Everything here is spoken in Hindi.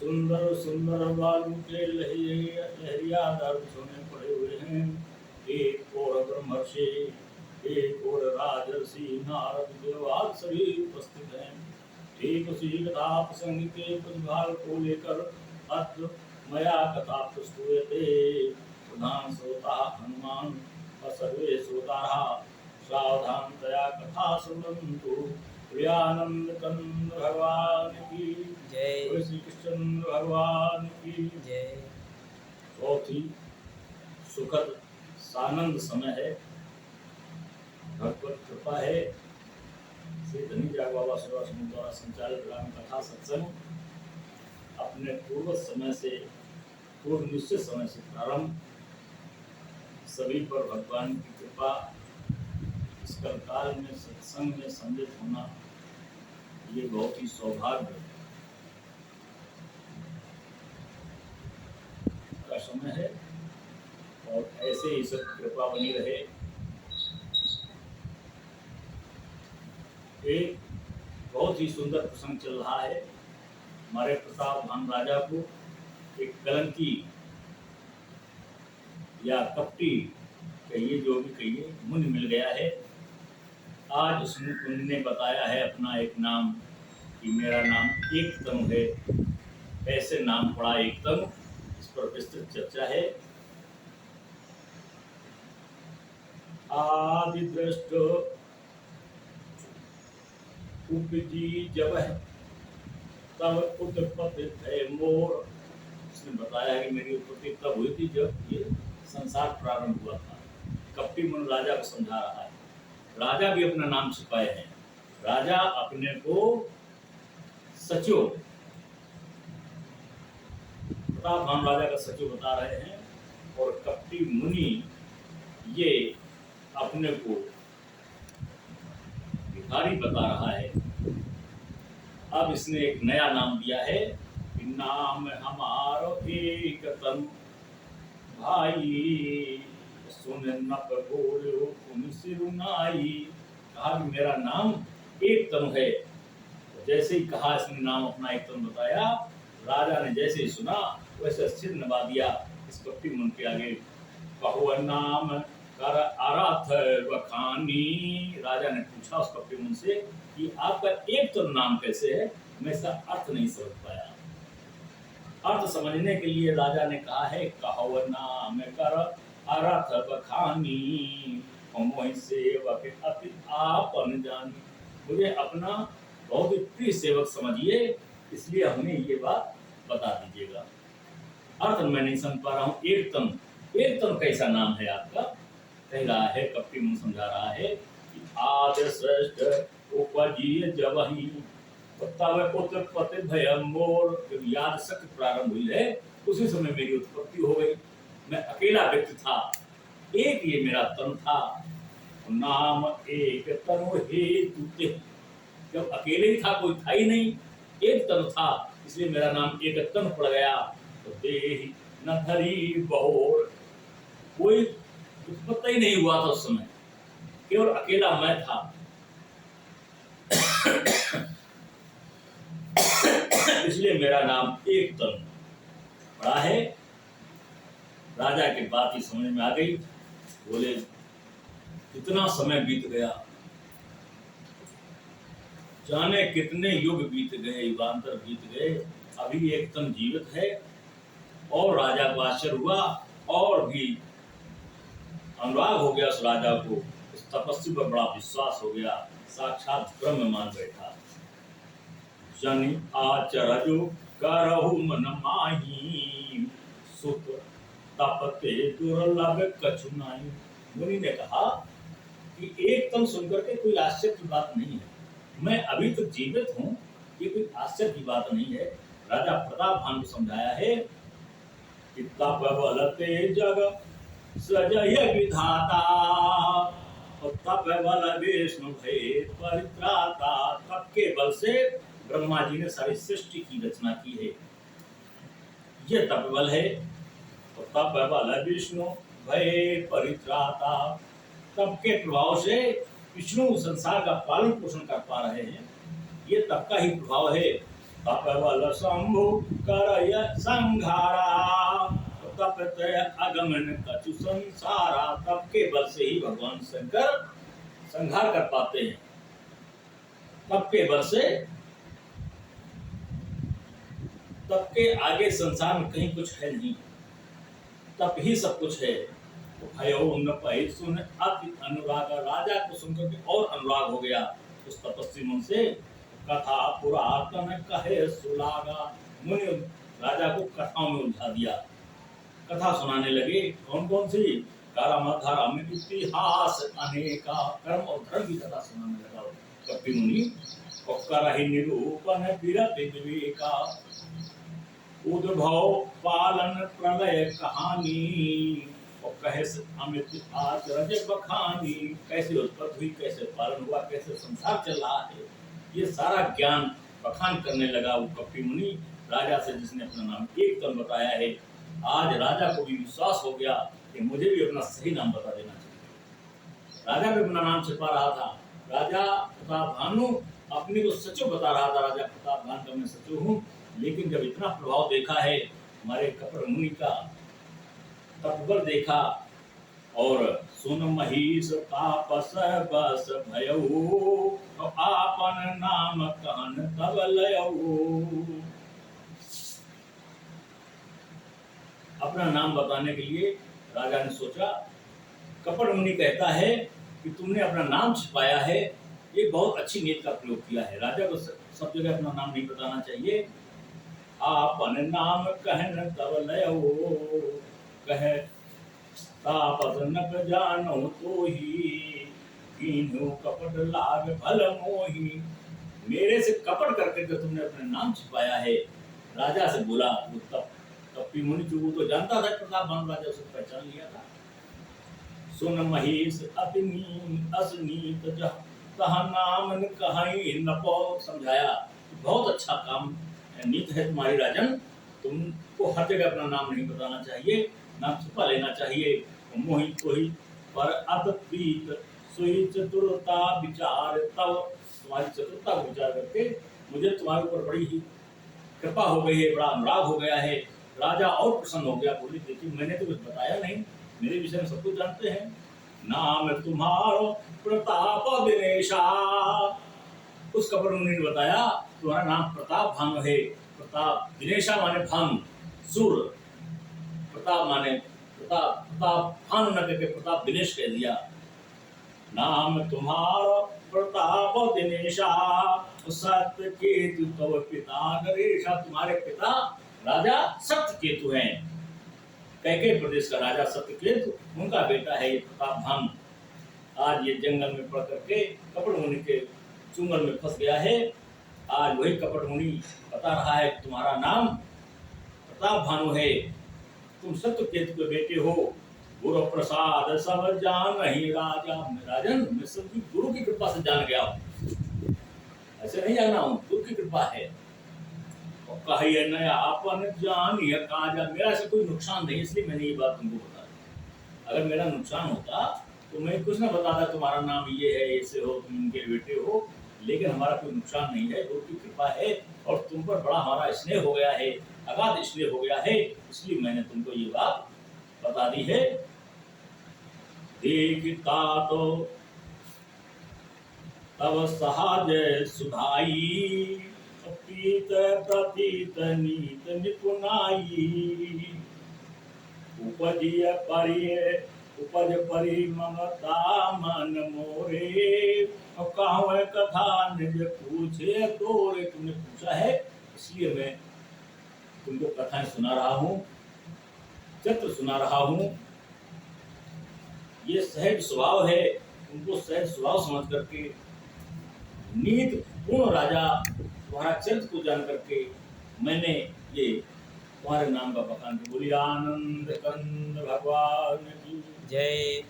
सुंदर सुंदर बालू के लहरियादार सोने पड़े हुए हैं। एक और ब्रह्मर्षि, एक और राजर्षि नारद देववाद सभी उपस्थित हैं। ठीक उसी कथा प्रसंग के कुछ भाग को लेकर अत्र मया कथा प्रस्तूयते। प्रधान श्रोता हनुमान और सर्वे श्रोताः सावधानतया कथा श्रृण्वन्तु। प्रियानंद कंद भगवान की जय। श्री कृष्ण भगवान की जय। बहुत ही सुखद सानंद समय है। भगवत कृपा है। श्री धनीजाग बाबा सेवा समूह द्वारा संचालित राम कथा सत्संग अपने पूर्व समय से, पूर्व निश्चित समय से प्रारंभ। सभी पर भगवान की कृपा, इस काल में सत्संग में सम्मिलित होना ये बहुत ही सौभाग्य का समय है और ऐसे ही सब कृपा बनी रहे। एक बहुत ही सुंदर प्रसंग चल रहा है। हमारे प्रताप भान राजा को एक कलंकी या कपटी कहिए, जो भी कहिए, मुनि मिल गया है। आज उस मुनि ने बताया है अपना एक नाम कि मेरा नाम एक तनु है। ऐसे नाम पड़ा एक तनु, इस पर विस्तृत चर्चा है। आदि दृष्ट उपजी जब है तब उत्पत्ति है मोर। उसने बताया है कि मेरी उत्पत्ति तब हुई थी जब ये संसार प्रारंभ हुआ था। कपटी मुनि राजा को समझा रहा है। राजा भी अपना नाम छिपाए हैं। राजा अपने को सचिव, प्रताप भान राजा का सचिव बता रहे हैं और कपटी मुनि ये अपने को भिखारी बता रहा है। अब इसने एक नया नाम दिया है कि नाम हमारो एक तनु भाई, सुन नप बोलो तुम सिरुनाई। कहा कि मेरा नाम एक तनु है। जैसे ही कहा इसने नाम अपना एक तनु बताया, राजा ने जैसे ही सुना वैसे सिर नवा दिया इस कपटी मुनि के आगे। कहो नाम कर आराथ वखानी। राजा ने पूछा उस कपटी मुनि से कि आपका एक तो नाम कैसे है? मैं इसका अर्थ नहीं समझ पाया। अर्थ समझने के लिए राजा ने कहा है कहो नाम कर आराथ वखानी, हम सेवक अति आपन जानी। मुझे अपना बहुत ही प्रिय सेवक समझिए, इसलिए हमें ये बात बता दीजिएगा। अर्थ मैं नहीं समझ पा रहा हूँ। एक तन कैसा नाम है आपका? कह रहा है, कपटी मुनि समझा रहा है कि आदि श्रेष्ठ उपजी जबहि तब उत्पत्ति भयम मोर। जब याद शक्ति प्रारंभ हुई है उसी समय मेरी उत्पत्ति हो गई। मैं अकेला व्यक्ति था, एक ये मेरा तन था। नाम एक तनु हे तुते। जब अकेले ही था, कोई था ही नहीं, एक तन था, इसलिए मेरा नाम एक तन पड़ गया। तो देहि न धरी बहोर। कोई उत्पत्ति ही नहीं हुआ था उस समय, केवल अकेला मैं था। इसलिए मेरा नाम एक तन पड़ा है। राजा की बात ही समझ में आ गई। बोले कितना समय बीत गया, जाने कितने युग बीत गए, युगांतर बीत गए, अभी एक तन जीवित है। और राजा को आश्चर्य हुआ और भी अनुराग हो गया उस राजा को। उस तपस्वी पर बड़ा विश्वास हो गया, साक्षात ब्रह्म मान बैठा। जनि आचरजु करहु मन माही, सुत तपते दुर्लभ कछु नाहि। मुनि ने कहा कि एक तन सुनकर के कोई आश्चर्य की बात नहीं है, मैं अभी तक जीवित हूँ, ये कोई आश्चर्य की बात नहीं है। राजा प्रताप भान को समझाया है कि तप बलते जग सजय विधाता, और तप बल विष्णु भय परित्राता। तप के बल से ब्रह्मा जी ने सारी सृष्टि की रचना की है, ये तप बल है। और तप बल विष्णु भय परित्राता। तप के प्रभाव से विष्णु संसार का पालन पोषण कर पा रहे हैं, ये तप का ही प्रभाव है। तपबल शंभु करय संघारा, तपत अगमन कछु संसारा। तप के बल से ही भगवान शंकर संहार कर पाते हैं। तप के बल से, तप के आगे संसार में कहीं कुछ है नहीं, तप ही सब कुछ है। भयो न पहि सुन अति अनुराग, राजा को सुनकर के और अनुराग हो गया उस तपस्वी मन से। कथा पुरातन कहे सुलागा, मुनि राजा को कथाओं में उलझा दिया, कथा सुनाने लगे। कौन कौन सी? कर्म धर्म इतिहास अनेका, कर्म और धर्म की कथा सुनाने लगा कपि मुनि। करहि निरूपण विरत विवेका, उद्भव पालन प्रलय कहानी। और कहे अमित आचरज बखानी, कैसे उत्पत्ति हुई, कैसे पालन हुआ, कैसे संसार चल रहा है, ये सारा ज्ञान बखान करने लगा वो कपि मुनि राजा से, जिसने अपना नाम एक तन बताया है। आज राजा को भी विश्वास हो गया कि मुझे भी अपना सही नाम बता देना चाहिए। राजा भी अपना नाम छिपा रहा था। राजा प्रताप भानु अपने को सचो बता रहा था, राजा प्रताप भानु का मैं सचो हूँ। लेकिन जब इतना प्रभाव देखा है हमारे कपट मुनि का, तपबल देखा, और सुन महिष तापस बस भयऊ, आपन नाम कहन तब लयऊ। अपना नाम बताने के लिए राजा ने सोचा। कपट मुनि कहता है कि तुमने अपना नाम छिपाया है, ये बहुत अच्छी नीति का प्रयोग किया है। राजा को सब जगह अपना नाम नहीं बताना चाहिए। आपन नाम कहन तब लयऊ, कहे तापस न जानो तो ही, कीन्हु कपट लाग भल मोही। मेरे से कपट करके जो तुमने अपना नाम छिपाया है, राजा से बोला। तब कपि मुनि जो तो जानता था प्रताप भानु राजा, उसे पहचान लिया था। सुन महिष अति असनीत तह नाम न कहीं न पो, समझाया बहुत अच्छा काम नीत है तुम्हारी राजन, तुमको हर जगह अपना नाम नहीं बताना चाहिए, नाम छुपा लेना चाहिए। मोहि कोहि पर अतप्रीत सोई चतुरता विचार, तब तुम्हारी चतुरता को विचार करके मुझे तुम्हारे ऊपर बड़ी ही कृपा हो गई है, बड़ा अनुराग हो गया है। राजा और प्रसन्न हो गया, बोली देखिए मैंने तो कुछ बताया नहीं, मेरे विषय में सब कुछ जानते हैं। नाम तुम्हारो प्रताप दिनेशा, उस कपट मुनि ने बताया तुम्हारा नाम प्रताप भानु है। प्रताप दिनेशा माने भानु, सूर। प्रताप माने प्रताप, प्रताप भानु न करके प्रताप दिनेश कह दिया। नाम तुम्हारा प्रताप दिनेशा, सत्य केतु तव पिता नरेशा, तुम्हारे पिता राजा सत्य केतु हैं। कैके प्रदेश का राजा सत्य केतु, उनका बेटा है ये प्रताप भानु। आज ये जंगल में पड़ करके कपट मुनि के चुंगल में फंस गया है। आज वही कपट मुनि बता रहा है तुम्हारा नाम प्रताप भानु है, तुम सत्य केतु के बेटे हो। गुरु प्रसाद सब जान ही राजा, राजन मैं सब गुरु की कृपा से जान गया हूँ, ऐसे नहीं जाना हूँ, गुरु की कृपा है। और कहिए नया अपन जान यह काजा, मेरा से कोई नुकसान नहीं, इसलिए मैंने ये बात तुमको बता दी। अगर मेरा नुकसान होता तो मैं कुछ ना बताता तुम्हारा नाम ये है, ऐसे हो, तुम इनके बेटे हो। लेकिन हमारा कोई नुकसान नहीं है, गुरु की कृपा है और तुम पर बड़ा हमारा स्नेह हो गया है, अगाध स्नेह हो गया है, इसलिए मैंने तुमको ये बात बता दी है। देखता तो तब सहज सुधाई, पीत प्रतीत नीत निपुनाई। उपज परि ममता मन मोरे, कहूँ कथा निज पूछे तोरे। तुमने पूछा है इसलिए मैं तुमको कथाएं सुना रहा हूँ, चित्र सुना रहा हूँ। ये सहज स्वभाव है, उनको सहज स्वभाव समझ करके, नीत पूर्ण राजा तुम्हारा चरित्र को जान करके मैंने ये तुम्हारे नाम का बखान। बोलिए आनंद कंद भगवान की जय।